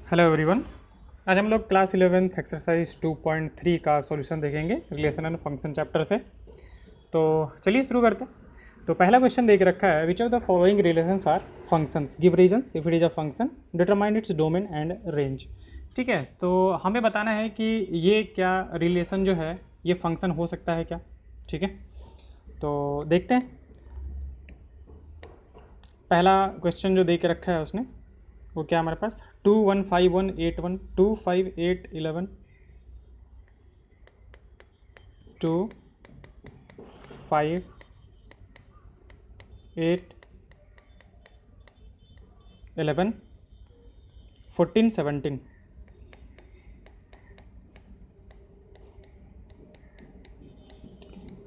Hello everyone. आज हम लोग क्लास 11th एक्सरसाइज 2.3 का सॉल्यूशन देखेंगे रिलेशन एंड फंक्शन चैप्टर से। तो चलिए शुरू करते हैं। तो पहला क्वेश्चन देख रखा है, which of the following relations are functions, give reasons if it is a function, determine its domain and range. ठीक है, तो हमें बताना है कि ये क्या रिलेशन जो है ये फंक्शन हो सकता है क्या। ठीक है, तो देखते हैं। पहला क्वेश्चन जो दे के रखा है उसने वो क्या हमारे पास 2 1 5 1 8 1 2 5 8 11 2 5 8 11 14 17।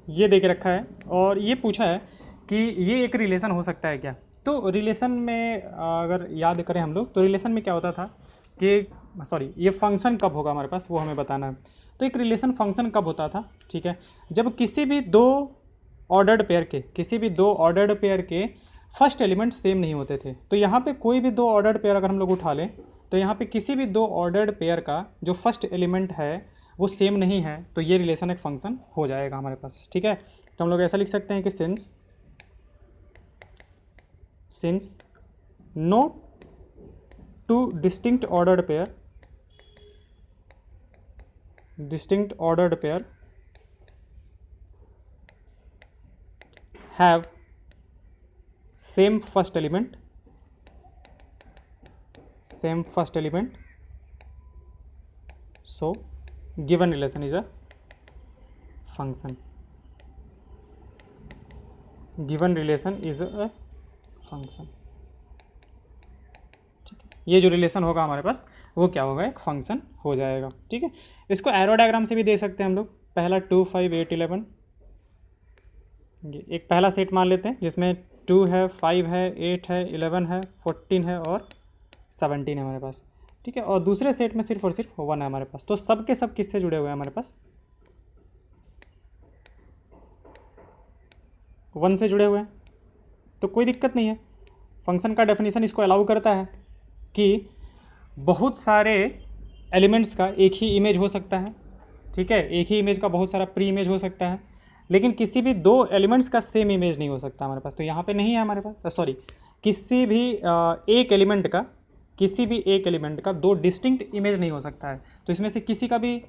ये दे के रखा है और ये पूछा है कि ये एक रिलेशन हो सकता है क्या। तो रिलेशन में अगर याद करें हम लोग, तो रिलेशन में क्या होता था कि ये फंक्शन कब होगा हमारे पास वो हमें बताना है। तो एक रिलेशन फंक्शन कब होता था, ठीक है, जब किसी भी दो ऑर्डर्ड पेयर के फर्स्ट एलिमेंट सेम नहीं होते थे। तो यहाँ पे कोई भी दो ऑर्डर्ड पेयर अगर हम लोग उठा लें, तो यहाँ पे किसी भी दो ऑर्डर्ड पेयर का जो फर्स्ट एलिमेंट है वो सेम नहीं है, तो ये रिलेशन एक फंक्शन हो जाएगा हमारे पास। ठीक है, तो हम लोग ऐसा लिख सकते हैं कि since no two distinct ordered pair have same first element so given relation is a function ठीक है, ये जो रिलेशन होगा हमारे पास वो क्या होगा, एक फंक्शन हो जाएगा। ठीक है, इसको एरो डायग्राम से भी दे सकते हैं हम लोग। पहला 2 5 8 11, ये एक पहला सेट मान लेते हैं जिसमें 2 है, 5 है, 8 है, 11 है, 14 है और 17 है हमारे पास। ठीक है, और दूसरे सेट में सिर्फ और सिर्फ 1 है हमारे पास। तो सब के सब किससे जुड़े हुए हैं हमारे पास, 1 से जुड़े हुए हैं। तो कोई दिक्कत नहीं है, फंक्शन का डेफिनेशन इसको अलाउ करता है कि बहुत सारे एलिमेंट्स का एक ही इमेज हो सकता है। ठीक है, एक ही इमेज का बहुत सारा प्री इमेज हो सकता है, लेकिन किसी भी दो एलिमेंट्स का सेम इमेज नहीं हो सकता हमारे पास। तो यहाँ पे नहीं है हमारे पास, किसी भी एक एलिमेंट का दो डिस्टिंक्ट इमेज नहीं हो सकता है। तो इसमें से किसी का भी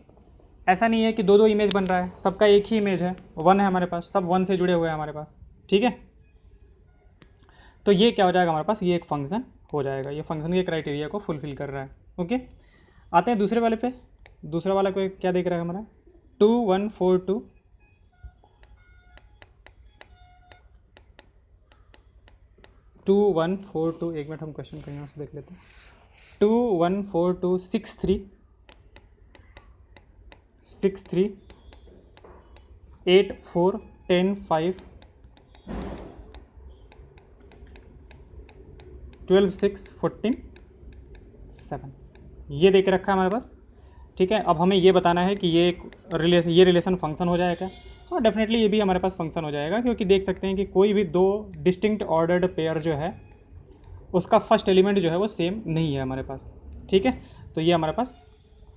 ऐसा नहीं है कि दो दो इमेज बन रहा है, सबका एक ही इमेज है, 1 है हमारे पास, सब 1 से जुड़े हुए हैं हमारे पास। ठीक है, तो ये क्या हो जाएगा हमारे पास, ये एक फंक्शन हो जाएगा, ये फंक्शन के क्राइटेरिया को फुलफिल कर रहा है। ओके, आते हैं दूसरे वाले पे। दूसरा वाला को क्या देख रहा है हमारा 2 1 4 2 2 1 4 2। एक मिनट, हम क्वेश्चन कहीं और से देख लेते हैं। 2 1 4 2 6 3 8 4 10 5 12 6 14 7, ये देख रखा है हमारे पास। ठीक है, अब हमें ये बताना है कि ये रिलेशन फंक्शन हो जाएगा। हाँ, डेफिनेटली ये भी हमारे पास फंक्शन हो जाएगा, क्योंकि देख सकते हैं कि कोई भी दो डिस्टिंक्ट ऑर्डर्ड पेयर जो है उसका फर्स्ट एलिमेंट जो है वो सेम नहीं है हमारे पास। ठीक है, तो ये हमारे पास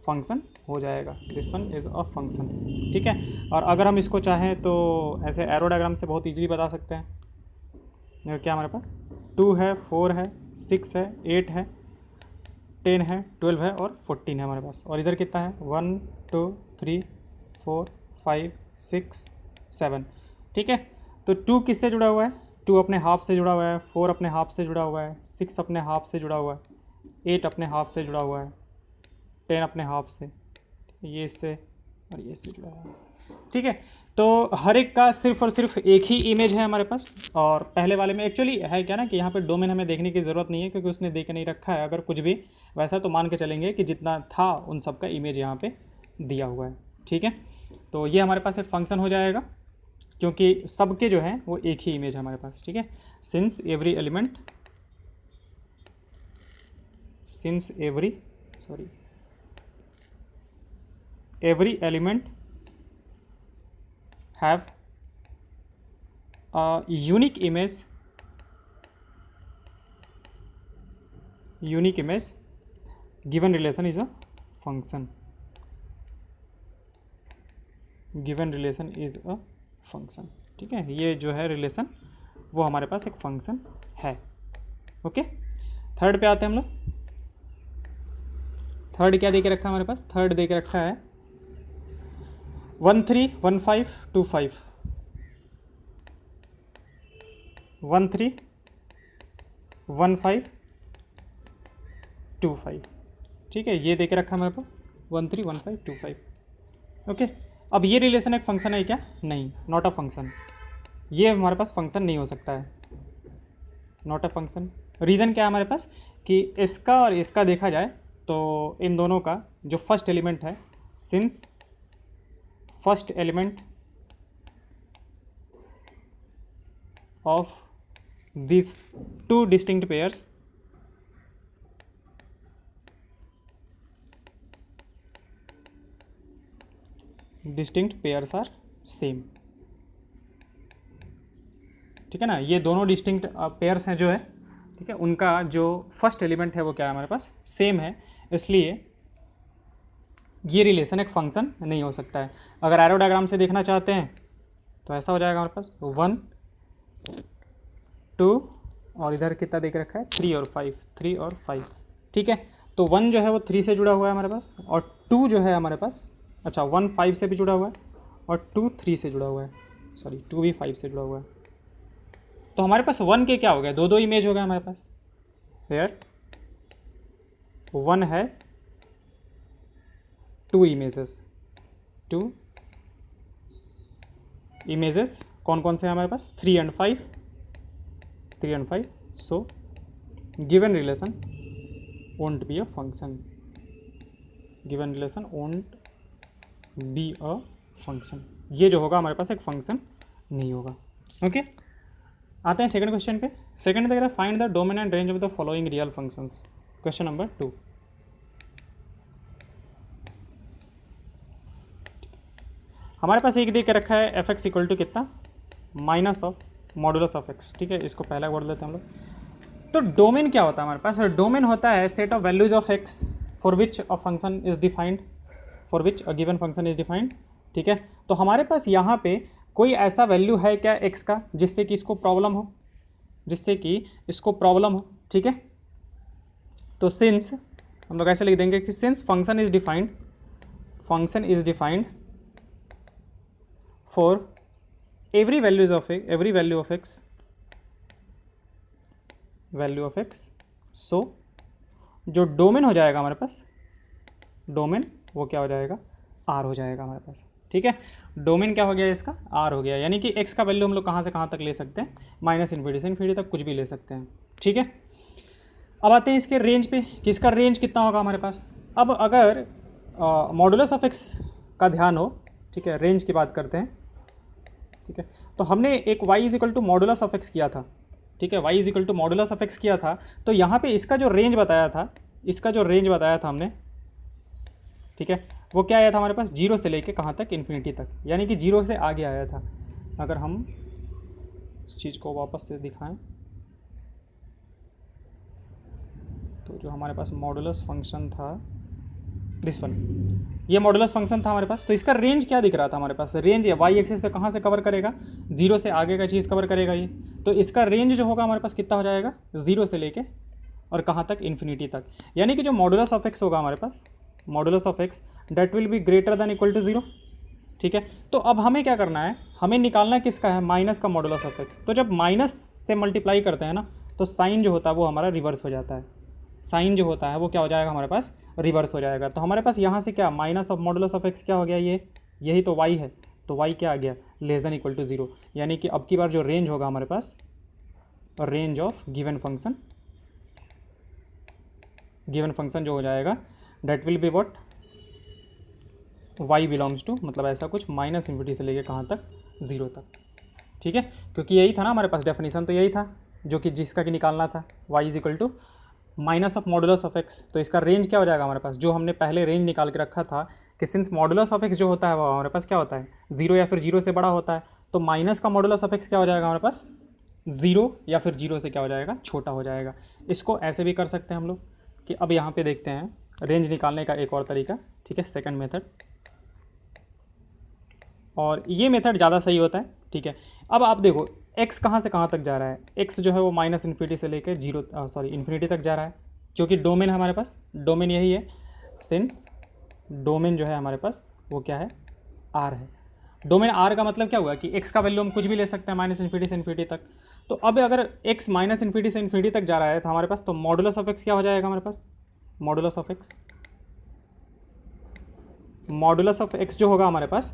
फंक्शन हो जाएगा, this one is a function. ठीक है, और अगर हम इसको चाहें तो ऐसे एरो डायग्राम से बहुत ईजीली बता सकते हैं। क्या हमारे पास 2 है, 4 है, 6 है, 8 है, 10 है, 12 है और 14 है हमारे पास। और इधर कितना है 1 2 3 4 5 6 7। ठीक है, तो 2 किससे जुड़ा हुआ है, 2 अपने हाफ से जुड़ा हुआ है, 4 अपने हाफ से जुड़ा हुआ है, 6 अपने हाफ से जुड़ा हुआ है, 8 अपने हाफ से जुड़ा हुआ है, 10 अपने हाफ से, ये इससे और ये इससे जुड़ा हुआ है। ठीक है, तो हर एक का सिर्फ और सिर्फ एक ही इमेज है हमारे पास। और पहले वाले में एक्चुअली है क्या ना कि यहाँ पे डोमेन हमें देखने की ज़रूरत नहीं है, क्योंकि उसने दे के नहीं रखा है। अगर कुछ भी वैसा तो मान के चलेंगे कि जितना था उन सब का इमेज यहाँ पे दिया हुआ है। ठीक है, तो ये हमारे पास एक फंक्शन हो जाएगा, क्योंकि सबके जो है वो एक ही इमेज है हमारे पास। ठीक है, since every element have a unique image given relation is a function, given relation is a function, ठीक है। ये जो है रिलेशन वो हमारे पास एक फंक्शन है। ओके, थर्ड पे आते हैं हम लोग। थर्ड क्या दे के रखा है हमारे पास? थर्ड दे के रखा है 131525, 131525, ठीक है। ये दे के रखा है हमारे पास 131525। ओके, अब ये रिलेशन एक फंक्शन है क्या? नहीं, नॉट अ फंक्शन। ये हमारे पास फंक्शन नहीं हो सकता है, नॉट अ फंक्शन। रीज़न क्या है हमारे पास कि इसका और इसका देखा जाए तो इन दोनों का जो फर्स्ट एलिमेंट है, since first element of this two distinct pairs are same, ठीक है ना। ये दोनों डिस्टिंक्ट पेयर्स हैं जो है, ठीक है, उनका जो फर्स्ट एलिमेंट है वो क्या है हमारे पास? सेम है, इसलिए ये रिलेशन एक फंक्शन नहीं हो सकता है। अगर एरो डायग्राम से देखना चाहते हैं तो ऐसा हो जाएगा हमारे पास 1 2 और इधर कितना देख रखा है 3 और 5, 3 और 5, ठीक है। तो 1 जो है वो 3 से जुड़ा हुआ है हमारे पास, और 2 जो है हमारे पास, अच्छा 1 5 से भी जुड़ा हुआ है और 2 3 से जुड़ा हुआ है, सॉरी 2 भी 5 से जुड़ा हुआ है। तो हमारे पास 1 के क्या हो गया? दो इमेज हो गए हमारे पास। हेयर 1 हैज़ 2 इमेजेस, 2 इमेजेस कौन कौन से हैं हमारे पास? 3 and 5, 3 and 5। So given relation won't be a function, given relation won't be a function। ये जो होगा हमारे पास एक फंक्शन नहीं होगा। ओके, आते हैं सेकंड क्वेश्चन पे। सेकंड देख रहा है find the domain and range of the following real functions, question number 2। हमारे पास एक दे के रखा है एफ एक्स इक्वल टू कितना? Minus of modulus of x, ठीक है। इसको पहला बोल देते हैं हम लोग। तो डोमेन क्या होता है हमारे पास? डोमेन होता है set of values of x for which a function is defined, for which a given function is defined, ठीक है। तो हमारे पास यहाँ पे कोई ऐसा वैल्यू है क्या एक्स का जिससे कि इसको प्रॉब्लम हो, जिससे कि इसको प्रॉब्लम हो, ठीक है। तो सिंस हम लोग ऐसे लिख देंगे कि since function is defined, function is defined for every values of x, every value of x, value of x, so जो डोमेन हो जाएगा हमारे पास, डोमेन वो क्या हो जाएगा? r हो जाएगा हमारे पास, ठीक है। डोमेन क्या हो गया इसका? r हो गया, यानी कि x का वैल्यू हम लोग कहाँ से कहाँ तक ले सकते हैं? माइनस इन्फिनिटी से इन्फिनिटी तक कुछ भी ले सकते हैं, ठीक है। अब आते हैं इसके रेंज पे कि इसका रेंज कितना होगा हमारे पास। अब अगर मॉडुलस ऑफ x का ध्यान हो, ठीक है, रेंज की बात करते हैं, ठीक है। तो हमने एक y is equal to modulus of x किया था, ठीक है, y is equal to modulus of x किया था। तो यहाँ पे इसका जो रेंज बताया था, इसका जो रेंज बताया था हमने, ठीक है, वो क्या आया था हमारे पास? 0 से लेके कहाँ तक? इन्फिनिटी तक, यानी कि 0 से आगे आया था। अगर हम इस चीज़ को वापस से दिखाएं तो जो हमारे पास मॉडुलस फंक्शन था, दिस वन, ये मॉडुलस फंक्शन था हमारे पास। तो इसका रेंज क्या दिख रहा था हमारे पास? रेंज वाई एक्सिस पे कहाँ से कवर करेगा? 0 से आगे का चीज़ कवर करेगा ये। तो इसका रेंज जो होगा हमारे पास कितना हो जाएगा? 0 से लेके और कहाँ तक? इन्फिनिटी तक। यानी कि जो मॉडुलस ऑफ एक्स होगा हमारे पास, modulus of x that will be greater than equal to 0, ठीक है। तो अब हमें क्या करना है? हमें निकालना किसका है? माइनस का मॉडुलस ऑफ एक्स। तो जब माइनस से मल्टीप्लाई करते हैं ना, तो साइन जो होता है वो हमारा रिवर्स हो जाता है, साइन जो होता है वो क्या हो जाएगा हमारे पास? रिवर्स हो जाएगा। तो हमारे पास यहाँ से क्या? Minus of modulus of x क्या हो गया? ये यही तो y है, तो y क्या आ गया? Less than equal to 0। यानी कि अब की बार जो रेंज होगा हमारे पास, range of given function, given function जो हो जाएगा that will be what? y belongs to, मतलब ऐसा कुछ माइनस इन्फिनिटी से लेके कहाँ तक? 0 तक, ठीक है। क्योंकि यही था ना हमारे पास, डेफिनेशन तो यही था जो कि जिसका कि निकालना था, y is equal to minus of modulus of x. तो इसका रेंज क्या हो जाएगा हमारे पास? जो हमने पहले रेंज निकाल के रखा था कि सिंस मॉडुलस ऑफ एक्स जो होता है वो हमारे पास क्या होता है? 0 या फिर 0 से बड़ा होता है। तो माइनस का मॉडुलस ऑफ एक्स क्या हो जाएगा हमारे पास? 0 या फिर 0 से क्या हो जाएगा? छोटा हो जाएगा। इसको ऐसे भी कर सकते हैं हम लोग कि अब यहाँ पे देखते हैं, रेंज निकालने का एक और तरीका, ठीक है, सेकंड मेथड, और ये मेथड ज़्यादा सही होता है, ठीक है। अब आप देखो x कहाँ से कहाँ तक जा रहा है, x जो है वो माइनस इन्फिनिटी से लेकर इन्फिनिटी तक जा रहा है, क्योंकि डोमेन हमारे पास, डोमेन यही है, सिंस डोमेन जो है हमारे पास वो क्या है, r है। डोमेन r का मतलब क्या हुआ कि x का वैल्यू हम कुछ भी ले सकते हैं माइनस इन्फिनिटी से इन्फिनिटी तक। तो अब अगर x माइनस इन्फिनिटी से इन्फिनिटी तक जा रहा है तो हमारे पास तो मॉडुलस ऑफ x क्या हो जाएगा हमारे पास, modulus of x, modulus of x जो होगा हमारे पास,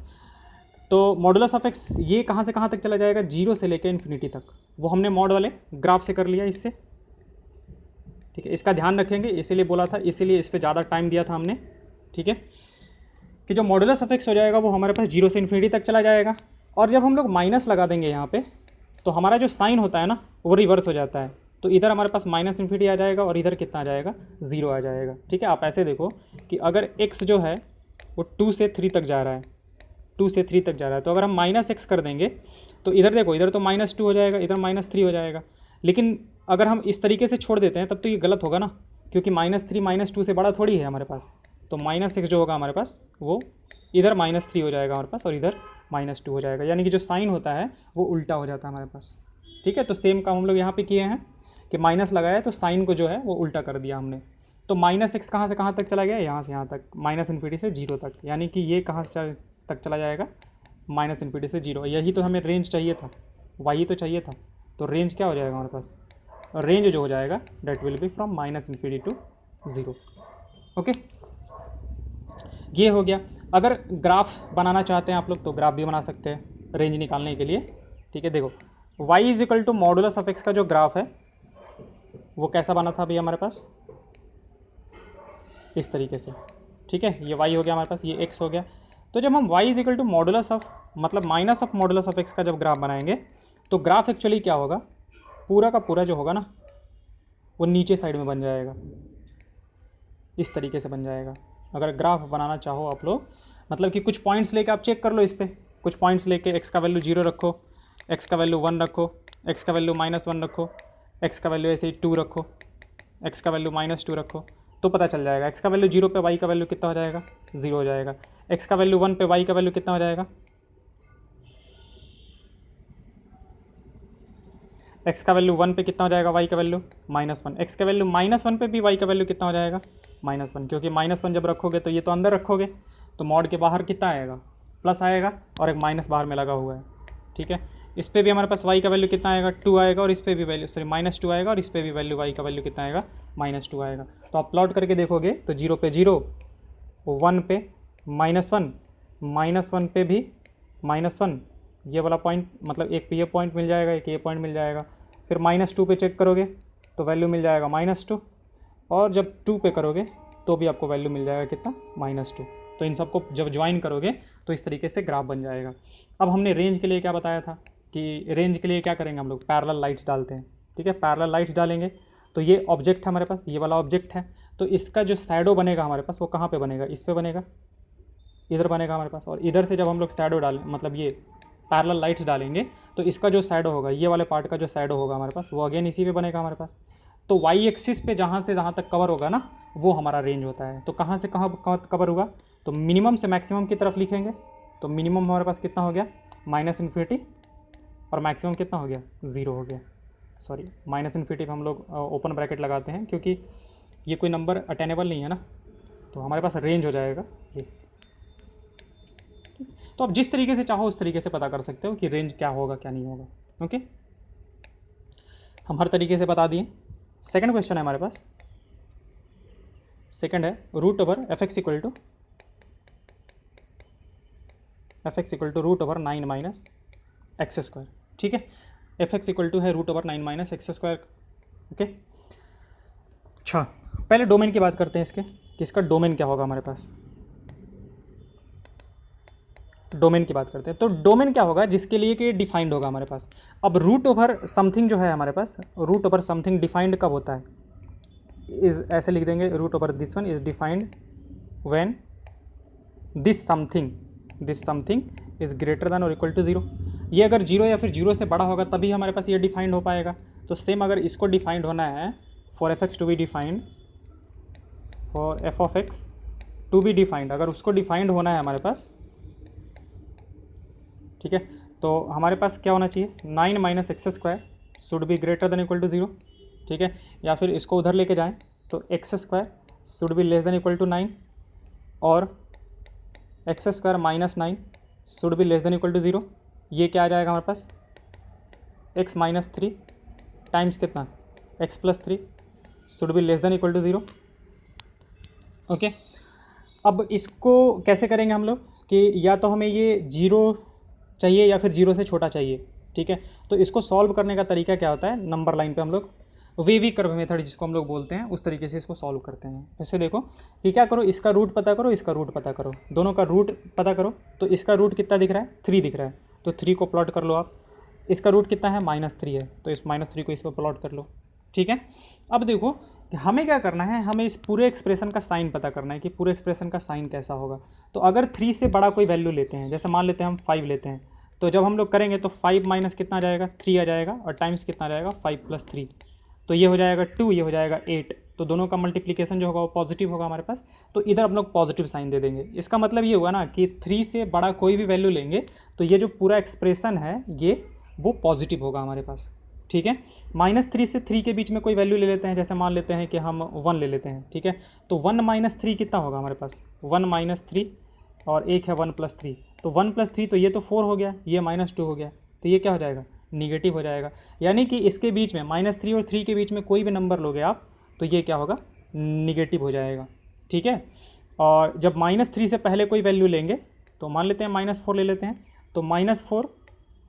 तो मॉडुलस ऑफ एक्स ये कहाँ से कहाँ तक चला जाएगा, जीरो से लेकर इन्फिनिटी तक। वो हमने मॉड वाले ग्राफ से कर लिया इससे, ठीक है। इसका ध्यान रखेंगे, इसीलिए बोला था, इसीलिए इस पर ज़्यादा टाइम दिया था हमने, ठीक है, कि जो मॉडुलस ऑफ एक्स हो जाएगा वो हमारे पास जीरो से इन्फिनिटी तक चला जाएगा। और जब हम लोग माइनस लगा देंगे यहाँ पे, तो हमारा जो साइन होता है ना वो रिवर्स हो जाता है। तो इधर हमारे पास माइनस इन्फिनिटी आ जाएगा और इधर कितना आ जाएगा, ज़ीरो आ जाएगा, ठीक है। आप ऐसे देखो कि अगर एक्स जो है वो 2 से 3 तक जा रहा है, 2 से 3 तक जा रहा है, तो अगर हम माइनस एक्स कर देंगे तो इधर देखो, इधर तो -2 हो जाएगा, इधर -3 हो जाएगा। लेकिन अगर हम इस तरीके से छोड़ देते हैं तब तो ये गलत होगा ना, क्योंकि -3 -2 से बड़ा थोड़ी है हमारे पास। तो -x जो होगा हमारे पास वो इधर -3 हो जाएगा हमारे पास और इधर -2 हो जाएगा, यानी कि जो साइन होता है वो उल्टा हो जाता है हमारे पास, ठीक है। तो सेम काम हम लोग यहाँ पे किए हैं कि माइनस लगाया तो साइन को जो है वो उल्टा कर दिया हमने। तो -x कहाँ से कहाँ तक चला गया, यहाँ से यहाँ तक, माइनस इन्फिनिटी से जीरो तक, यानी कि ये कहाँ से तक चला जाएगा, माइनस इन्फिनिटी से जीरो। यही तो हमें रेंज चाहिए था, y तो चाहिए था। तो रेंज क्या हो जाएगा हमारे पास, रेंज जो हो जाएगा that will be from minus infinity to zero, okay. ये हो गया। अगर ग्राफ बनाना चाहते हैं आप लोग तो ग्राफ भी बना सकते हैं रेंज निकालने के लिए, ठीक है। देखो y is equal to modulus of x का जो ग्राफ है वो कैसा बना था अभी हमारे पास, इस तरीके से, ठीक है। ये y हो गया हमारे पास, ये x हो गया। तो जब हम y is equal to modulus of, मतलब minus of modulus of x का जब ग्राफ बनाएंगे तो ग्राफ एक्चुअली क्या होगा, पूरा का पूरा जो होगा ना वो नीचे साइड में बन जाएगा, इस तरीके से बन जाएगा। अगर ग्राफ बनाना चाहो आप लोग, मतलब कि कुछ पॉइंट्स लेके आप चेक कर लो इस पर, कुछ पॉइंट्स लेके x का वैल्यू 0 रखो, x का वैल्यू 1 रखो, x का वैल्यू -1 रखो, x का वैल्यू ऐसे ही 2 रखो, x का वैल्यू -2 रखो, तो पता चल जाएगा। x का वैल्यू 0 पे y का वैल्यू कितना हो जाएगा, 0 हो जाएगा। x का वैल्यू 1 पे y का वैल्यू कितना हो जाएगा, x का वैल्यू 1 पे कितना हो जाएगा, y का वैल्यू -1। x का वैल्यू -1 पे भी y का वैल्यू कितना हो जाएगा, -1, क्योंकि -1 जब रखोगे तो ये तो अंदर रखोगे तो मॉड के बाहर कितना आएगा, प्लस आएगा, और एक माइनस बाहर में लगा हुआ है, ठीक है। इस पर भी हमारे पास y का वैल्यू कितना आएगा, 2 आएगा, और इस पर भी वैल्यू -2 आएगा, और इस पर भी वैल्यू y का वैल्यू कितना आएगा, -2 आएगा। तो आप प्लॉट करके देखोगे तो 0 पे 0, 1 पे -1, -1 पे भी -1, ये वाला पॉइंट, मतलब एक पे ये पॉइंट मिल जाएगा, एक ये पॉइंट मिल जाएगा। फिर -2 पे चेक करोगे तो वैल्यू मिल जाएगा -2, और जब 2 पे करोगे तो भी आपको वैल्यू मिल जाएगा कितना, -2। तो इन सबको जब ज्वाइन करोगे तो इस तरीके से ग्राफ बन जाएगा। अब हमने रेंज के लिए क्या बताया था कि रेंज के लिए क्या करेंगे हम लोग, पैरेलल लाइट्स डालते हैं, ठीक है। पैरेलल लाइट्स डालेंगे तो ये ऑब्जेक्ट है हमारे पास, ये वाला ऑब्जेक्ट है, तो इसका जो शैडो बनेगा हमारे पास वो कहाँ पे बनेगा, इस पे बनेगा, इधर बनेगा हमारे पास। और इधर से जब हम लोग शैडो डालें, मतलब ये पैरेलल लाइट्स डालेंगे तो इसका जो शैडो होगा, ये वाले पार्ट का जो शैडो होगा हमारे पास, वो अगेन इसी पे बनेगा हमारे पास। तो वाई एक्सिस पे जहाँ से जहाँ तक कवर होगा ना वो हमारा रेंज होता है। तो कहाँ से कहाँ कवर होगा, तो मिनिमम से मैक्सिमम की तरफ लिखेंगे। तो मिनिमम हमारे पास कितना हो गया, -इन्फिनिटी, और मैक्सिमम कितना हो गया, 0 हो गया। सॉरी, -इन्फिनिटी पे हम लोग ओपन ब्रैकेट लगाते हैं क्योंकि ये कोई नंबर अटेनेबल नहीं है ना, तो हमारे पास रेंज हो जाएगा ये। तो आप जिस तरीके से चाहो उस तरीके से पता कर सकते हो कि रेंज क्या होगा क्या नहीं होगा, ओके। हम हर तरीके से बता दिए। सेकंड क्वेश्चन है हमारे पास, सेकंड है √f(x) √9 - x², ठीक है। f(x) है √9 - x², ओके। अच्छा, पहले डोमेन की बात करते हैं इसके, कि इसका डोमेन क्या होगा हमारे पास। डोमेन की बात करते हैं तो डोमेन क्या होगा, जिसके लिए कि डिफाइंड होगा हमारे पास। अब √समथिंग जो है हमारे पास, √समथिंग डिफाइंड कब होता है, इज ऐसे लिख देंगे, √this one is defined when this something is greater than और इक्वल टू 0। ये अगर 0 या फिर 0 से बड़ा होगा तभी हमारे पास ये डिफाइंड हो पाएगा। तो सेम अगर इसको डिफाइंड होना है, for f(x) to be defined, for f of x to be defined, अगर उसको डिफाइंड होना है हमारे पास, ठीक है, तो हमारे पास क्या होना चाहिए, 9 minus x square should be greater than equal to 0, ठीक है, या फिर इसको उधर लेके जाएं तो x square should be less than equal to 9 और x square minus 9 should be less than equal to 0। ये क्या आ जाएगा हमारे पास, एक्स माइनस 3 टाइम्स कितना, x plus 3 should be less than equal to 0। Okay, अब इसको कैसे करेंगे हम लोग कि या तो हमें ये 0 चाहिए या फिर 0 से छोटा चाहिए, ठीक है। तो इसको सॉल्व करने का तरीका क्या होता है, नंबर लाइन पे हम लोग वेवी कर्व मेथड जिसको हम लोग बोलते हैं उस तरीके से इसको सॉल्व करते हैं। ऐसे देखो कि क्या करो, इसका रूट पता करो, इसका रूट पता करो, दोनों का रूट पता करो। तो इसका रूट कितना दिख रहा है, 3 दिख रहा है, तो 3 को प्लॉट कर लो आप। इसका रूट कितना है, -3 है, तो इस -3 को इस पर प्लॉट कर लो, ठीक है। अब देखो कि हमें क्या करना है, हमें इस पूरे एक्सप्रेशन का साइन पता करना है कि पूरे एक्सप्रेशन का साइन कैसा होगा। तो अगर 3 से बड़ा कोई वैल्यू लेते हैं, जैसे मान लेते हैं हम 5 लेते हैं, तो जब हम लोग करेंगे तो 5 माइनस कितना आ जाएगा, 3 आ जाएगा, और टाइम्स कितना आ जाएगा, 5 + 3, तो ये हो जाएगा 2, ये हो जाएगा 8। तो दोनों का मल्टीप्लिकेशन जो होगा वो पॉजिटिव होगा हमारे पास, तो इधर हम लोग पॉजिटिव साइन दे देंगे। इसका मतलब ये हुआ ना कि 3 से बड़ा कोई भी वैल्यू लेंगे तो ये जो पूरा एक्सप्रेशन है ये वो पॉजिटिव होगा हमारे पास, ठीक है। -3 से 3 के बीच में कोई वैल्यू ले लेते हैं, जैसे मान लेते हैं कि हम 1 ले लेते हैं, ठीक है। तो 1 - 3 कितना होगा हमारे पास, 1 - 3 और एक है 1 + 3, तो 1 + 3 तो ये तो 4 हो गया, ये -2 हो गया, तो ये क्या हो जाएगा, निगेटिव हो जाएगा। यानी कि इसके बीच में -3 और 3 के बीच में कोई भी नंबर लोगे आप तो ये क्या होगा, निगेटिव हो जाएगा, ठीक है। और जब -3 से पहले कोई वैल्यू लेंगे तो मान लेते हैं -4 ले लेते हैं, तो -4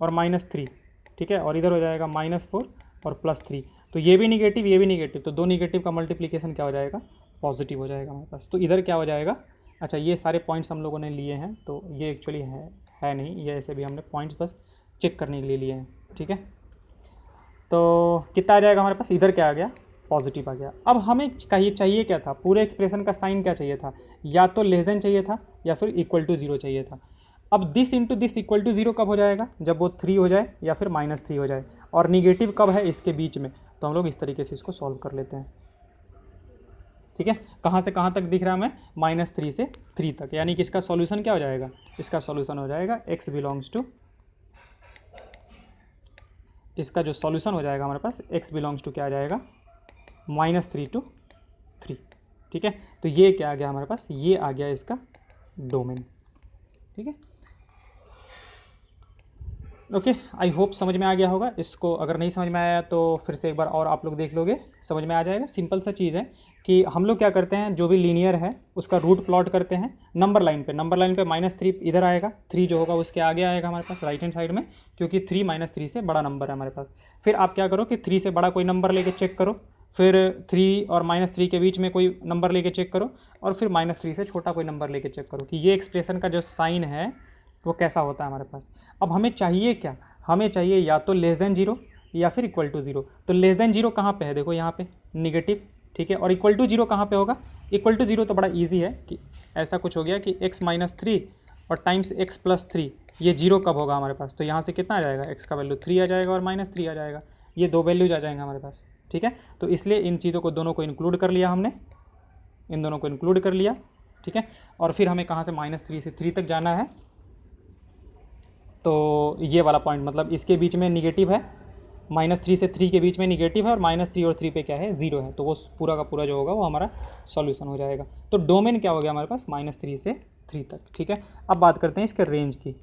और -3, ठीक है, और इधर हो जाएगा -4 और +3, तो ये भी निगेटिव, ये भी निगेटिव, तो दो निगेटिव का मल्टीप्लिकेशन क्या हो जाएगा, पॉजिटिव हो जाएगा हमारे पास। तो इधर क्या हो जाएगा, अच्छा ये सारे पॉइंट्स हम लोगों ने लिए हैं, तो ये एक्चुअली है नहीं, ये ऐसे भी हमने पॉइंट्स बस चेक करने के लिए लिए हैं, ठीक है। तो कितना आ जाएगा हमारे पास, इधर क्या आ गया, पॉजिटिव आ गया। अब हमें चाहिए क्या था, पूरे एक्सप्रेशन का साइन क्या चाहिए था, या तो लेस देन चाहिए था या फिर इक्वल टू 0 चाहिए था। अब this into this equal to 0 कब हो जाएगा, जब वो 3 हो जाए या फिर -3 हो जाए, और निगेटिव कब है इसके बीच में, तो हम लोग इस तरीके से इसको सॉल्व कर लेते हैं, ठीक है। कहाँ से कहाँ तक दिख रहा है हमें, -3 से 3 तक, यानी कि इसका सॉल्यूशन क्या हो जाएगा, इसका सॉल्यूशन हो जाएगा x बिलोंग्स टू, इसका जो सॉल्यूशन हो जाएगा हमारे पास x बिलोंग्स टू क्या आ जाएगा, -3 to 3, ठीक है। तो ये क्या आ गया हमारे पास, ये आ गया इसका डोमेन, ठीक है। ओके, आई होप समझ में आ गया होगा। इसको अगर नहीं समझ में आया तो फिर से एक बार और आप लोग देख लोगे, समझ में आ जाएगा। सिंपल सा चीज़ है कि हम लोग क्या करते हैं, जो भी लीनियर है उसका रूट प्लॉट करते हैं नंबर लाइन पे। नंबर लाइन पे -3 इधर आएगा, 3 जो होगा उसके आगे आएगा हमारे पास राइट हैंड साइड में, क्योंकि 3 -3 से बड़ा नंबर है हमारे पास। फिर आप क्या करो कि 3 से बड़ा कोई नंबर लेके चेक करो, फिर 3 और -3 के बीच में कोई नंबर लेके चेक करो, और फिर -3 से छोटा कोई नंबर लेके चेक करो कि ये एक्सप्रेशन का जो साइन है वो कैसा होता है हमारे पास। अब हमें चाहिए क्या, हमें चाहिए या तो लेस देन 0 या फिर इक्वल टू 0। तो लेस देन 0 कहाँ पे है, देखो यहाँ पे निगेटिव, ठीक है। और इक्वल टू 0 कहाँ पे होगा, इक्वल टू 0 तो बड़ा इजी है कि ऐसा कुछ हो गया कि x - 3 और टाइम्स x + 3, ये 0 कब होगा हमारे पास, तो यहाँ से कितना आ जाएगा, x का वैल्यू 3 आ जाएगा और -3 आ जाएगा, ये दो वैल्यूज आ जाएंगे हमारे पास, ठीक है। तो इसलिए इन चीज़ों को दोनों को इंक्लूड कर लिया हमने, इन दोनों को इंक्लूड कर लिया, ठीक है। और फिर हमें कहाँ से -3 से 3 तक जाना है, तो ये वाला पॉइंट मतलब इसके बीच में निगेटिव है, -3 से 3 के बीच में निगेटिव है, और -3 और 3 पे क्या है, 0 है, तो वो पूरा का पूरा जो होगा वो हमारा सॉल्यूशन हो जाएगा। तो डोमेन क्या हो गया हमारे पास, -3 से 3 तक, ठीक है। अब बात करते हैं इसके रेंज की,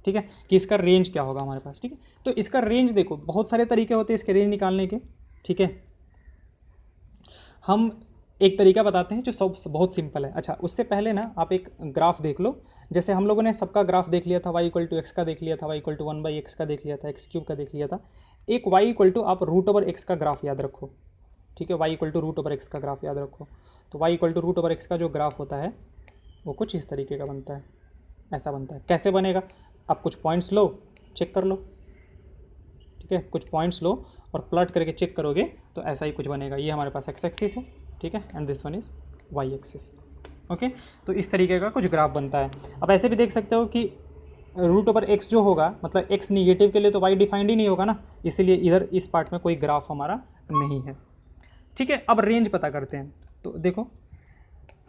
ठीक है, कि इसका रेंज क्या होगा हमारे पास, ठीक है। तो इसका रेंज देखो, बहुत सारे तरीके होते हैं इसके रेंज निकालने के, ठीक है। हम एक तरीका बताते हैं जो सब बहुत सिंपल है। अच्छा, उससे पहले ना आप एक ग्राफ देख लो, जैसे हम लोगों ने सबका ग्राफ देख लिया था, y = x का देख लिया था, y = 1/x का देख लिया था, x³ का देख लिया था। एक y = आप √x का ग्राफ याद रखो, ठीक है, y = √x का ग्राफ याद रखो। तो y = √x का जो ग्राफ होता है वो कुछ इस तरीके का बनता है, ऐसा बनता है। कैसे बनेगा, आप कुछ पॉइंट्स लो, चेक कर लो, ठीक है, कुछ पॉइंट्स लो और प्लॉट करके चेक करोगे तो ऐसा ही कुछ बनेगा। ये हमारे पास x एक्सिस है, ठीक है, and this one is y axis, okay. तो इस तरीके का कुछ ग्राफ बनता है। अब ऐसे भी देख सकते हो कि √x जो होगा, मतलब x निगेटिव के लिए तो y डिफाइंड ही नहीं होगा ना, इसीलिए इधर इस पार्ट में कोई ग्राफ हमारा नहीं है, ठीक है, अब रेंज पता करते हैं। तो देखो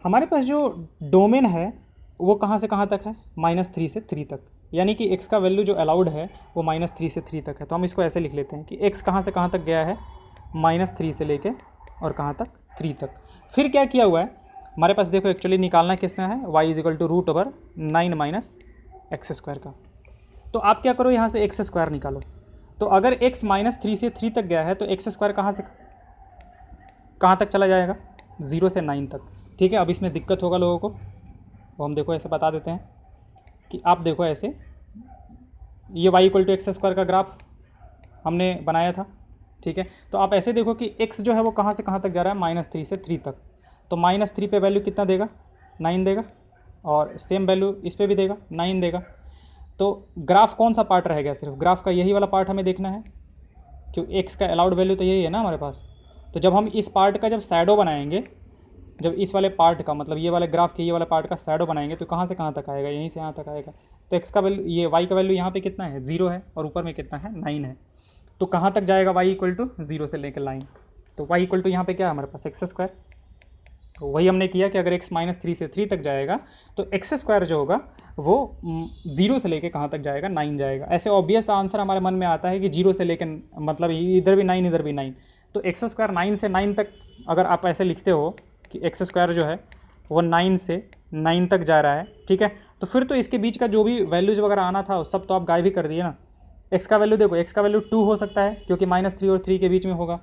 हमारे पास जो डोमेन है वो कहाँ से कहाँ तक है, -3 से 3 तक, यानी कि x का वैल्यू जो अलाउड है वो -3 से 3 तक है। तो हम इसको ऐसे लिख लेते हैं कि x कहाँ से कहाँ तक गया है, -3 से लेके और कहाँ तक, 3 तक। फिर क्या किया हुआ है हमारे पास, देखो एक्चुअली निकालना किसका है, y = √9 - x² का। तो आप क्या करो, यहाँ से x² निकालो। तो अगर x -3 से 3 तक गया है तो x² कहाँ से कहाँ तक चला जाएगा, 0 से 9 तक। ठीक है, अब इसमें दिक्कत होगा लोगों को, वो हम देखो ऐसे बता देते हैं कि आप देखो ऐसे, ये y = x² का ग्राफ हमने बनाया था। ठीक है, तो आप ऐसे देखो कि x जो है वो कहाँ से कहाँ तक जा रहा है, -3 से 3 तक। तो -3 पे वैल्यू कितना देगा, 9 देगा, और सेम वैल्यू इस पे भी देगा, 9 देगा। तो ग्राफ कौन सा पार्ट रह गया, सिर्फ ग्राफ का यही वाला पार्ट हमें देखना है, क्योंकि x का अलाउड वैल्यू तो यही है ना हमारे पास। तो जब हम इस पार्ट का जब शैडो बनाएंगे, जब इस वाले पार्ट का मतलब ये वाले ग्राफ के ये वाले पार्ट का शैडो बनाएंगे, तो कहाँ से कहाँ तक आएगा, यहीं से यहाँ तक आएगा। तो x का वैल्यू, ये y का वैल्यू यहाँ पे कितना है, 0 है, और ऊपर में कितना है, 9 है। तो कहाँ तक जाएगा y = 0 से लेकर 9। तो y = यहाँ पे क्या है हमारे पास, x²। तो वही हमने किया कि अगर x -3 से 3 तक जाएगा तो x² जो होगा वो 0 से लेके कहाँ तक जाएगा, 9 जाएगा। ऐसे ऑब्वियस आंसर हमारे मन में आता है कि 0 से लेकर, मतलब इधर भी 9 इधर भी 9। तो x² 9 से 9 तक अगर आप ऐसे लिखते हो कि x² जो है वो 9 से 9 तक जा रहा है, ठीक है, तो फिर तो इसके बीच का जो भी वैल्यूज़ वगैरह आना था सब तो आप गायब ही कर दिए ना। x का वैल्यू देखो, x का वैल्यू 2 हो सकता है क्योंकि -3 और 3 के बीच में होगा।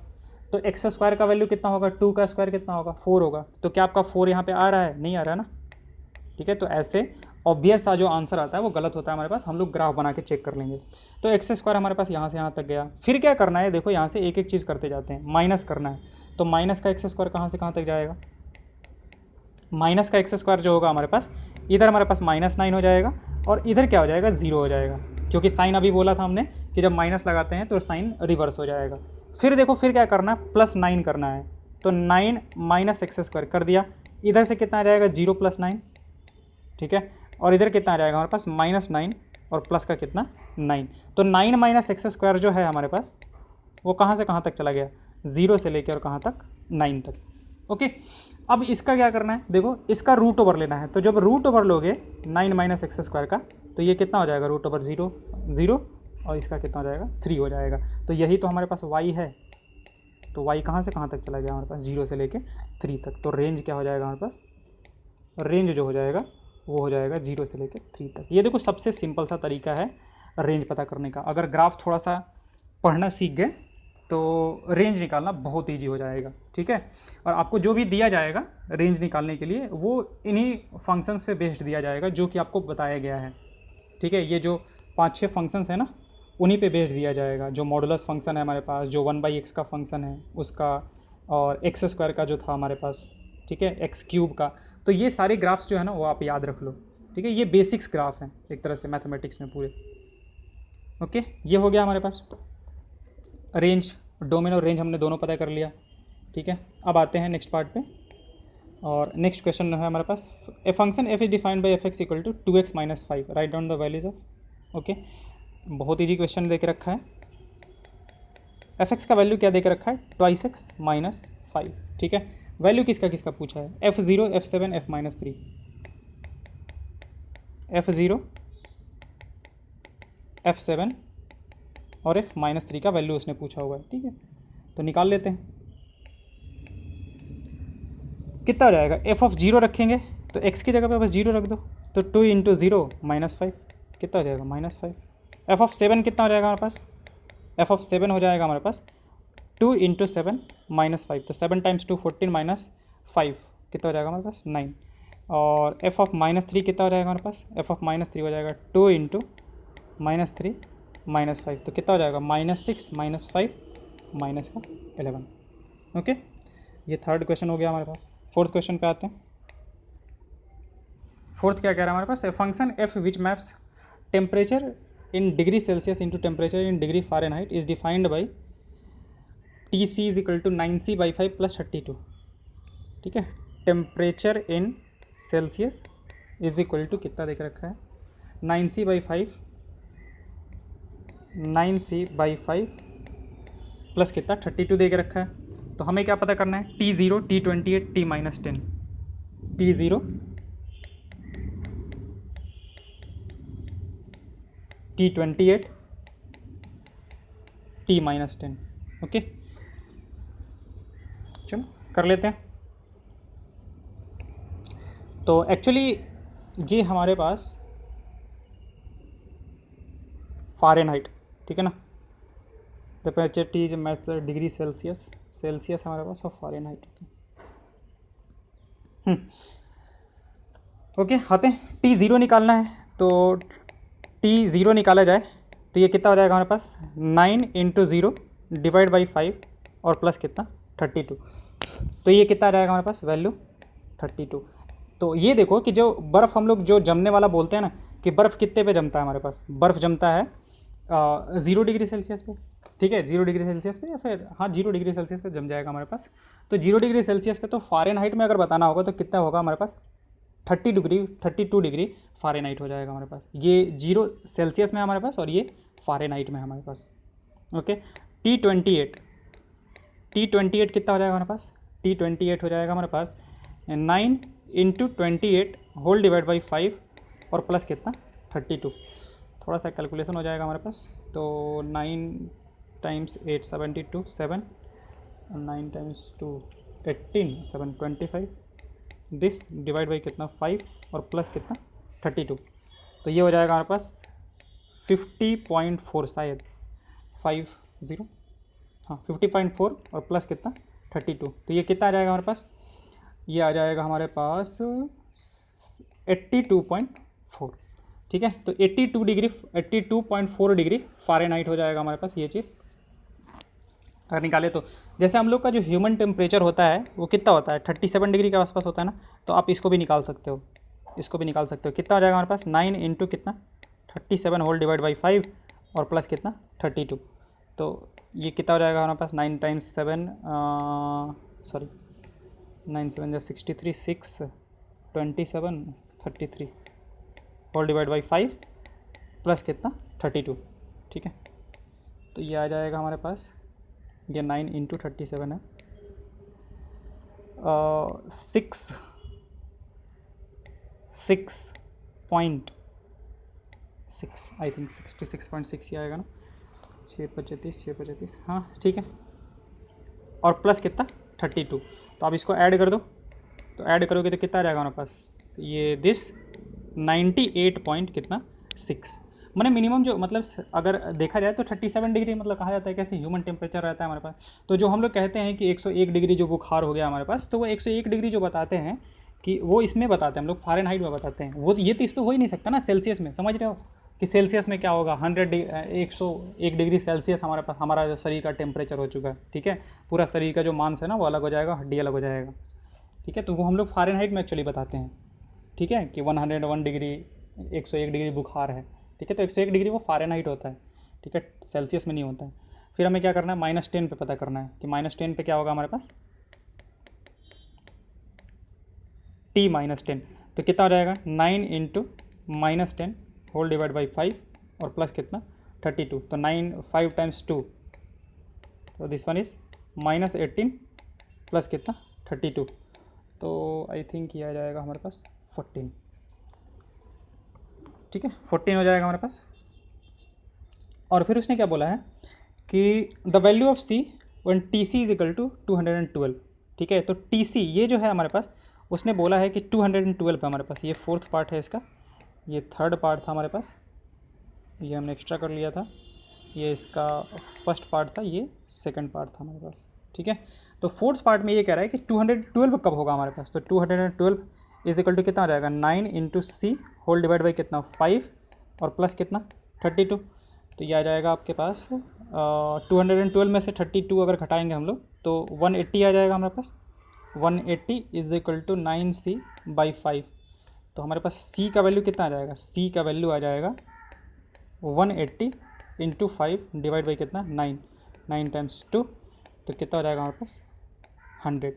तो x² का वैल्यू कितना होगा, 2 का स्क्वायर कितना होगा, 4 होगा। तो क्या आपका 4 यहाँ पे आ रहा है, नहीं आ रहा है ना। ठीक है, तो ऐसे ऑब्वियस सा जो आंसर आता है वो गलत होता है हमारे पास, हम लोग ग्राफ बना के चेक कर लेंगे। तो x² हमारे पास यहाँ से यहाँ तक गया। फिर क्या करना है, देखो यहाँ से एक एक चीज़ करते जाते हैं, माइनस करना है। तो माइनस का x² कहाँ से कहाँ तक जाएगा, माइनस का x² जो होगा हमारे पास, इधर हमारे पास -9 हो जाएगा और इधर क्या हो जाएगा, 0 हो जाएगा, क्योंकि साइन अभी बोला था हमने कि जब माइनस लगाते हैं तो साइन रिवर्स हो जाएगा। फिर देखो फिर क्या करना है, +9 करना है। तो 9 - x² कर दिया, इधर से कितना आ जाएगा, 0 + 9। ठीक है, और इधर कितना आ जाएगा हमारे पास, -9 और प्लस का कितना, 9। तो 9 - x² जो है हमारे पास वो कहाँ से कहाँ तक चला गया, 0 से लेकर और कहाँ तक, 9 तक। ओके, अब इसका क्या करना है, देखो इसका रूट ओवर लेना है। तो जब रूट ओवर लोगे 9 - x² का, तो ये कितना हो जाएगा, √0 0, और इसका कितना हो जाएगा, 3 हो जाएगा। तो यही तो हमारे पास y है। तो y कहाँ से कहाँ तक चला गया हमारे पास, 0 से लेके 3 तक। तो रेंज क्या हो जाएगा हमारे पास, रेंज जो हो जाएगा वो हो जाएगा 0 से लेके 3 तक। ये देखो सबसे सिंपल सा तरीका है रेंज पता करने का। अगर ग्राफ थोड़ा सा पढ़ना सीख गए तो रेंज निकालना बहुत ईजी हो जाएगा। ठीक है, और आपको जो भी दिया जाएगा रेंज निकालने के लिए वो इन्हीं फंक्शंस पे बेस्ड दिया जाएगा जो कि आपको बताया गया है। ठीक है, ये जो 5-6 फंक्शंस है ना, उन्हीं पे बेस्ड दिया जाएगा। जो मॉडुलस फंक्शन है हमारे पास, जो 1/x का फंक्शन है उसका, और x² का जो था हमारे पास, ठीक है, x³ का। तो ये सारे ग्राफ्स जो है ना वो आप याद रख लो। ठीक है, ये बेसिक्स ग्राफ हैं एक तरह से मैथमेटिक्स में पूरे। ओके, ये हो गया हमारे पास रेंज, डोमेन और रेंज हमने दोनों पता कर लिया। ठीक है, अब आते हैं नेक्स्ट पार्ट पे, और नेक्स्ट क्वेश्चन है हमारे पास, a function f is defined by f(x) = 2x - 5, write down the values of. Okay, बहुत ईजी क्वेश्चन दे के रखा है। f(x) का वैल्यू क्या दे के रखा है, 2x - 5। ठीक है, वैल्यू किसका किसका पूछा है, f0 f7 f-3, f0 f7 और f-3 का वैल्यू उसने पूछा हुआ है। ठीक है, तो निकाल लेते हैं कितना हो जाएगा। f(0) रखेंगे तो x की जगह पे बस 0 रख दो, तो 2 × 0 -5 कितना हो जाएगा, -5। f(7) कितना हो जाएगा हमारे पास, f(7) हो जाएगा हमारे पास 2 × 7 -5, तो 7 × 2 14 - 5 कितना हो जाएगा हमारे पास, 9। और f(-3) कितना हो जाएगा हमारे पास, f(-3) हो जाएगा 2 × -3 -5, तो कितना हो जाएगा, -6 -5 -11। ओके, ये थर्ड क्वेश्चन हो गया हमारे पास। फोर्थ क्वेश्चन पे आते हैं। फोर्थ क्या कह रहा है हमारे पास, a function f which maps temperature in degree Celsius into temperature in degree Fahrenheit is defined by TC = 9c/5 + 32। ठीक है, temperature in Celsius is equal to कितना देख रखा है, 9c/5 प्लस कितना 32 दे के रखा है। तो हमें क्या पता करना है, T0, T28, T-10, T0, T28, T-10। Okay, चलो कर लेते हैं। तो एक्चुअली ये हमारे पास फ़ारेनहाइट, ठीक है ना, टेम्परेचर टी जो मैथ्स डिग्री सेल्सियस हमारे पास और फ़ारेनहाइट। ओके आते हैं, T0 निकालना है। तो T0 निकाला जाए तो ये कितना हो जाएगा हमारे पास, 9 × 0 डिवाइड बाई 5 और प्लस कितना 32। तो ये कितना आ जाएगा हमारे पास वैल्यू 32। तो ये देखो कि जो बर्फ़ हम लोग जो जमने वाला बोलते हैं ना, कि बर्फ़ कितने पे जमता है हमारे पास, बर्फ़ जमता है 0 डिग्री सेल्सियस पे, ठीक है, 0 डिग्री सेल्सियस पे, या फिर हाँ 0 डिग्री सेल्सियस पे जम जाएगा हमारे पास। तो 0 डिग्री सेल्सियस पे, तो फ़ारेनहाइट में अगर बताना होगा तो कितना होगा हमारे पास, 32 डिग्री फ़ारेनहाइट हो जाएगा हमारे पास। ये 0 सेल्सियस में हमारे पास और ये फ़ारेनहाइट में हमारे पास। ओके, T28 कितना हो जाएगा हमारे पास, T28 हो जाएगा हमारे पास 9 × 28 होल डिवाइड बाई 5 और प्लस कितना 32। थोड़ा सा कैलकुलेशन हो जाएगा हमारे पास। तो 9 × 8 72, 7, 9 × 2 18, 7 25, दिस डिवाइड बाई कितना 5 और प्लस कितना 32। तो ये हो जाएगा हमारे पास 50.4 शायद 50, हाँ 50.4 और प्लस कितना 32। तो ये कितना आ जाएगा हमारे पास, ये आ जाएगा हमारे पास 82.4, ठीक है। तो 82.4 डिग्री फ़ारेनहाइट हो जाएगा हमारे पास ये चीज़ अगर निकाले तो। जैसे हम लोग का जो ह्यूमन टेम्परेचर होता है वो कितना होता है, 37 डिग्री के आसपास होता है ना, तो आप इसको भी निकाल सकते हो, इसको भी निकाल सकते हो। कितना हो जाएगा हमारे पास 9 × कितना 37 होल डिवाइड बाई 5 और प्लस कितना 32। तो ये कितना हो जाएगा हमारे पास 9 × 7 sorry 9 × 7 63, 6 27 33 whole divide by 5 plus कितना 32, ठीक है। तो ये आ जाएगा हमारे पास, ये 9 × 37 है 6.6 आई थिंक 66.6 ही आएगा ना, 6 35, हाँ ठीक है, और प्लस कितना 32। तो आप इसको ऐड कर दो, तो ऐड करोगे तो कितना आ जाएगा हमारे पास, ये दिस 98 पॉइंट कितना 6। मैंने मिनिमम जो मतलब अगर देखा जाए तो 37 डिग्री मतलब कहा जाता है कैसे ह्यूमन टेम्परेचर रहता है हमारे पास। तो जो हम लोग कहते हैं कि 101 डिग्री जो बुखार हो गया हमारे पास, तो वो 101 डिग्री जो बताते हैं कि वो इसमें बताते हैं हम लोग फ़ारेनहाइट में बताते हैं। वो ये तो इस पर हो ही नहीं सकता ना सेल्सियस में, समझ रहे हो कि सेल्सियस में क्या होगा, 101 डिग्री सेल्सियस हमारे पास हमारा शरीर का टेम्परेचर हो चुका है, ठीक है। पूरा शरीर का जो मांस है ना वो अलग हो जाएगा, हड्डी अलग हो जाएगा, ठीक है। तो वो हम लोग फ़ारेनहाइट में एक्चुअली बताते हैं, ठीक है, कि 101 डिग्री 101 डिग्री बुखार है, ठीक है। तो 101 डिग्री वो फ़ारेनहाइट होता है, ठीक है, सेल्सियस में नहीं होता है। फिर हमें क्या करना है, -10 पे पता करना है कि -10 पे क्या होगा हमारे पास, T-10। तो कितना हो जाएगा 9 × -10 होल डिवाइड बाई 5 और प्लस कितना 32। तो 9 5 × 2, तो दिस वन इज़ -18 प्लस कितना 32। तो आई थिंक ये आ जाएगा हमारे पास 14, ठीक है, 14 हो जाएगा हमारे पास। और फिर उसने क्या बोला है कि the value of C one TC = 212, ठीक है। तो TC ये जो है हमारे पास, उसने बोला है कि 212 है हमारे पास। ये 4th पार्ट है इसका, ये 3rd पार्ट था हमारे पास, ये हमने एक्स्ट्रा कर लिया था, ये इसका 1st पार्ट था, ये 2nd पार्ट था हमारे पास, ठीक है। तो 4th पार्ट में ये कह रहा है कि 212 कब होगा हमारे पास, तो 212 = कितना आ जाएगा 9 × C होल डिवाइड बाई कितना 5 और प्लस कितना 32। तो ये आ जाएगा आपके पास 212 में से 32 अगर घटाएंगे हम लोग तो 180 आ जाएगा हमारे पास। 180 = 9C बाई 5। तो हमारे पास C का वैल्यू कितना आ जाएगा, C का वैल्यू आ जाएगा 180 × 5 डिवाइड बाई कितना 9, 9 × 2, तो कितना हो जाएगा हमारे पास 100।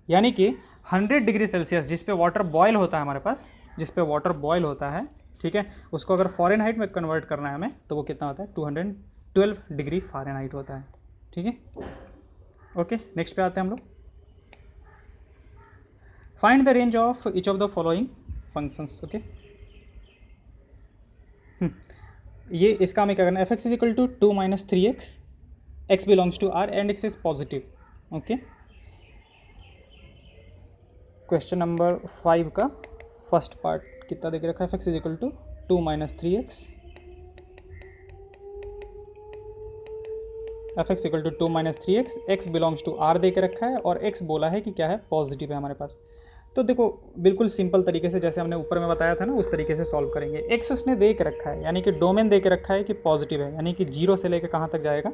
यानी कि 100 डिग्री सेल्सियस जिस पे वाटर बॉयल होता है हमारे पास, जिस पे वाटर बॉयल होता है, ठीक है, उसको अगर फ़ारेनहाइट में कन्वर्ट करना है हमें, तो वो कितना होता है 212 डिग्री फ़ारेनहाइट होता है, ठीक है। ओके, नेक्स्ट पे आते हैं हम लोग। Find the range of each of the following functions. Okay, ये इसका हमें क्या करना है, F x is equal to 2 minus 3x, x belongs to r and x is positive. Okay, question number 5 का फर्स्ट पार्ट कितना देख रखा है, F x is equal to 2 minus 3x, f x equal to 2 minus 3x, x belongs to r दे के रखा है और x बोला है कि क्या है, पॉजिटिव है हमारे पास। तो देखो बिल्कुल सिंपल तरीके से जैसे हमने ऊपर में बताया था ना, उस तरीके से सॉल्व करेंगे। x उसने दे के रखा है, यानी कि डोमेन दे के रखा है कि पॉजिटिव है, यानी कि 0 से लेकर कहाँ तक जाएगा,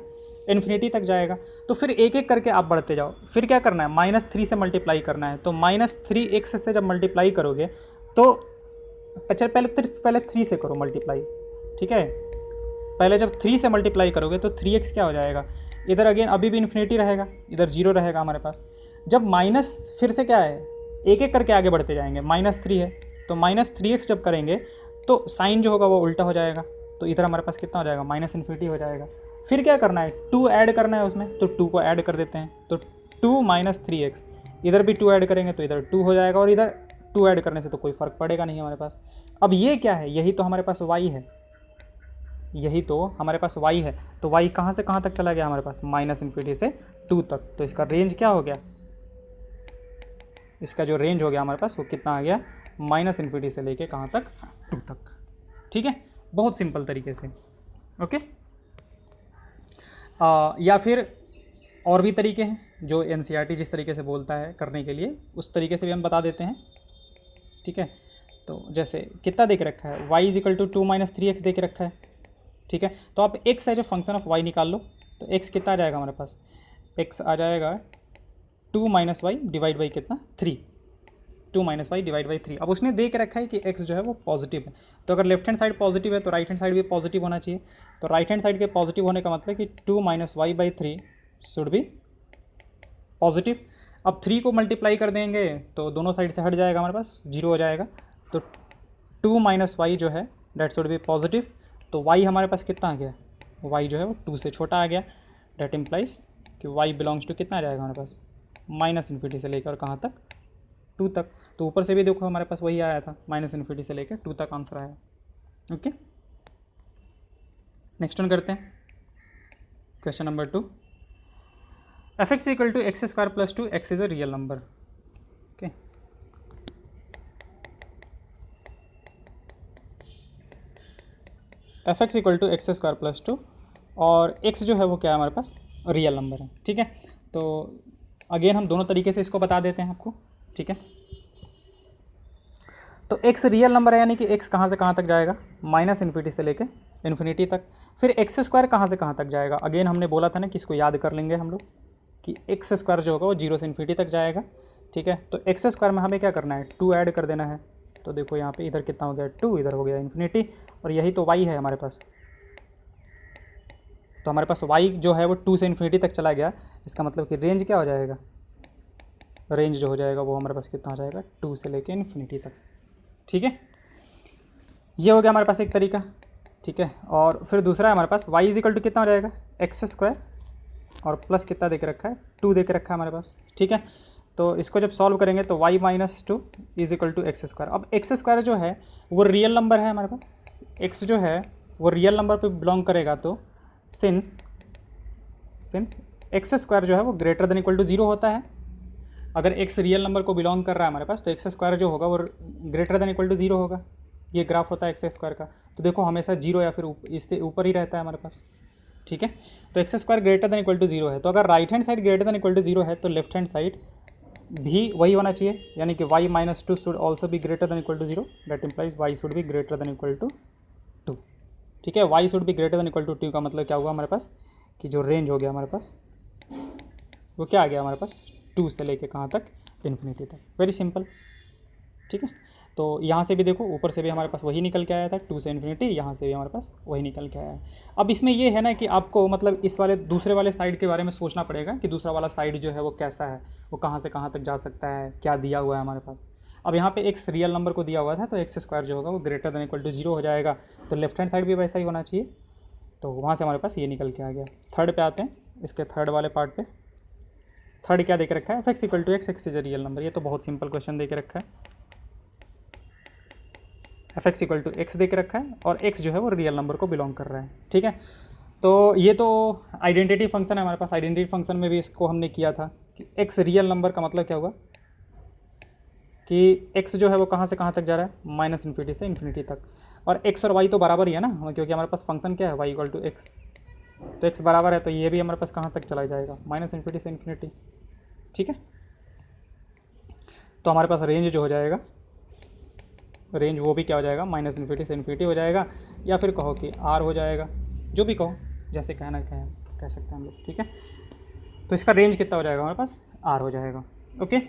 इन्फिनिटी तक जाएगा। तो फिर एक एक करके आप बढ़ते जाओ। फिर क्या करना है, -3 से मल्टीप्लाई करना है। तो -3x से जब मल्टीप्लाई करोगे तो पहले 3 से करो मल्टीप्लाई, ठीक है। पहले जब 3 से मल्टीप्लाई करोगे तो 3x क्या हो जाएगा, इधर अगेन अभी भी इन्फिनिटी रहेगा, इधर 0 रहेगा हमारे पास। जब माइनस फिर से क्या है, एक एक करके आगे बढ़ते जाएंगे, -3 है तो -3x जब करेंगे तो साइन जो होगा वो उल्टा हो जाएगा, तो इधर हमारे पास कितना हो जाएगा, -इन्फिनिटी हो जाएगा। फिर क्या करना है, 2 ऐड करना है उसमें, तो 2 को ऐड कर देते हैं, तो 2 माइनस 3x, इधर भी 2 ऐड करेंगे तो इधर 2 हो जाएगा, और इधर 2 ऐड करने से तो कोई फ़र्क पड़ेगा नहीं हमारे पास। अब ये क्या है, यही तो हमारे पास y है, यही तो हमारे पास y है। तो y कहाँ से कहाँ तक चला गया हमारे पास, -इन्फिनिटी से 2 तक। तो इसका रेंज क्या हो गया, इसका जो रेंज हो गया हमारे पास वो कितना आ गया, -इन्फिनिटी से लेके कहाँ तक, 2 तक। ठीक है, बहुत सिंपल तरीके से। ओके, या फिर और भी तरीके हैं जो NCERT जिस तरीके से बोलता है करने के लिए, उस तरीके से भी हम बता देते हैं। ठीक है, तो जैसे कितना देख रखा है, y is equal to 2 minus 3x देख रखा है। ठीक है, तो आप x है जो फंक्शन ऑफ y निकाल लो, तो x कितना आ जाएगा हमारे पास, x आ जाएगा 2 माइनस वाई डिवाइड बाई कितना, 3, 2 माइनस वाई डिवाइड बाई 3। अब उसने दे के रखा है कि x जो है वो पॉजिटिव है, तो अगर लेफ्ट हैंड साइड पॉजिटिव है तो राइट हैंड साइड भी पॉजिटिव होना चाहिए। तो राइट हैंड साइड के पॉजिटिव होने का मतलब कि 2 minus y by 3 should be positive. अब 3 को मल्टीप्लाई कर देंगे तो दोनों साइड से हट जाएगा, हमारे पास 0 हो जाएगा, तो 2 माइनस वाई जो है डेट शुड बी पॉजिटिव। तो y हमारे पास कितना आ गया, y जो है वो 2 से छोटा आ गया, डेट इम्प्लाइज कि y बिलोंग्स टू कितना आ जाएगा हमारे पास, -इन्फिनिटी से लेकर कहाँ तक, 2 तक। तो ऊपर से भी देखो हमारे पास वही आया था, -इन्फिनिटी से लेकर 2 तक आंसर आया। ओके, नेक्स्ट वन करते हैं, question number 2, f x equal to x square plus 2, x is a real number. Okay, f x equal to x square plus 2 और x जो है वो क्या है हमारे पास, रियल नंबर है। ठीक है, तो अगेन हम दोनों तरीके से इसको बता देते हैं आपको। ठीक है, तो x रियल नंबर है, यानी कि x कहाँ से कहाँ तक जाएगा, -इन्फिनिटी से लेके इन्फिनिटी तक। फिर एक्स स्क्वायर कहाँ से कहाँ तक जाएगा, अगेन हमने बोला था ना कि इसको याद कर लेंगे हम लोग कि एक्स स्क्वायर जो होगा वो 0 से इन्फिनिटी तक जाएगा। ठीक है, तो एक्स स्क्वायर में हमें क्या करना है, 2 ऐड कर देना है। तो देखो यहाँ पे इधर कितना हो गया, 2, इधर हो गया इन्फिनिटी, और यही तो y है हमारे पास। तो हमारे पास y जो है वो 2 से इन्फिनिटी तक चला गया, इसका मतलब कि रेंज क्या हो जाएगा, रेंज जो हो जाएगा वो हमारे पास कितना हो जाएगा, 2 से लेके इन्फिनिटी तक। ठीक है, ये हो गया हमारे पास एक तरीका। ठीक है, और फिर दूसरा है हमारे पास y इज इक्वल टू कितना हो जाएगा, एक्स स्क्वायर और प्लस कितना दे के रखा है, 2 दे के रखा है हमारे पास। ठीक है, तो इसको जब सॉल्व करेंगे तो y minus 2 is equal to x square. अब एक्स स्क्वायर जो है वो रियल नंबर है हमारे पास, x जो है वो रियल नंबर पे बिलोंग करेगा, तो सिंस एक्स स्क्वायर जो है वो ग्रेटर देन इक्वल टू 0 होता है। अगर x रियल नंबर को बिलोंग कर रहा है हमारे पास, तो एक्स स्क्वायर जो होगा वो ग्रेटर देन इक्वल टू 0 होगा। ये ग्राफ होता है एक्स स्क्वायर का, तो देखो हमेशा 0 या फिर इससे ऊपर ही रहता है हमारे पास। ठीक है, तो x square greater than equal to 0 है, तो अगर right hand side greater than equal to 0 है तो लेफ्ट हैंड साइड भी वही होना चाहिए, यानी कि y माइनस 2 शुड ऑल्सो भी greater than equal to 0, that implies y should भी ग्रेटर देन इक्वल टू 2। ठीक है, y शुड भी ग्रेटर देन इक्वल टू 2 का मतलब क्या हुआ हमारे पास, कि जो रेंज हो गया हमारे पास वो क्या आ गया हमारे पास, 2 से लेके कहाँ तक, इन्फिनिटी तक। Very simple. ठीक है, तो यहाँ से भी देखो ऊपर से भी हमारे पास वही निकल के आया था, 2 से इन्फिनिटी, यहाँ से भी हमारे पास वही निकल के आया है। अब इसमें ये है ना कि आपको मतलब इस वाले दूसरे वाले साइड के बारे में सोचना पड़ेगा कि दूसरा वाला साइड जो है वो कैसा है, वो कहाँ से कहाँ तक जा सकता है, क्या दिया हुआ है हमारे पास। अब यहाँ पे एक्स रियल नंबर को दिया हुआ था, तो एक्स स्क्वायर जो होगा वो ग्रेटर देन इक्वल टू 0 हो जाएगा, तो लेफ्ट हैंड साइड भी वैसा ही होना चाहिए, तो वहाँ से हमारे पास ये निकल के आ गया। थर्ड पे आते हैं, इसके थर्ड वाले पार्ट पे, थर्ड क्या दे के रखा है, F x equal to X, X is a real number. ये तो बहुत सिंपल क्वेश्चन दे के रखा है, F x equal to X दे के रखा है और एक्स जो है वो रियल नंबर को बिलोंग कर रहा है, ठीक है। तो ये तो आइडेंटिटी फंक्शन है हमारे पास। आइडेंटिटी फंक्शन में भी इसको हमने किया था कि एक्स रियल नंबर का मतलब क्या होगा कि एक्स जो है वो कहाँ से कहाँ तक जा रहा है, माइनस इन्फिनिटी से इन्फिनिटी तक। और एक्स और वाई तो बराबर ही है ना, क्योंकि हमारे पास फंक्शन क्या है, वाई इक्वल टू एक्स, तो एक्स बराबर है, तो ये भी हमारे पास कहाँ तक चला जाएगा, माइनस इन्फिनिटी से इन्फिनिटी, ठीक है। तो हमारे पास रेंज जो हो जाएगा, रेंज वो भी क्या हो जाएगा, माइनस इन्फिनिटी से इन्फिनिटी हो जाएगा, या फिर कहो कि आर हो जाएगा, जो भी कहो, जैसे कहना कह सकते हैं हम लोग, ठीक है। तो इसका रेंज कितना हो जाएगा हमारे पास, आर हो जाएगा, ओके।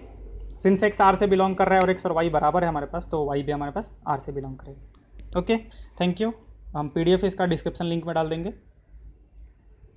सिंस एक्स आर से बिलोंग कर रहा है और एक्स और वाई बराबर है हमारे पास, तो वाई भी हमारे पास आर से बिलोंग करेगा, ओके। Thank you. हम पीडीएफ इसका डिस्क्रिप्शन लिंक में डाल देंगे।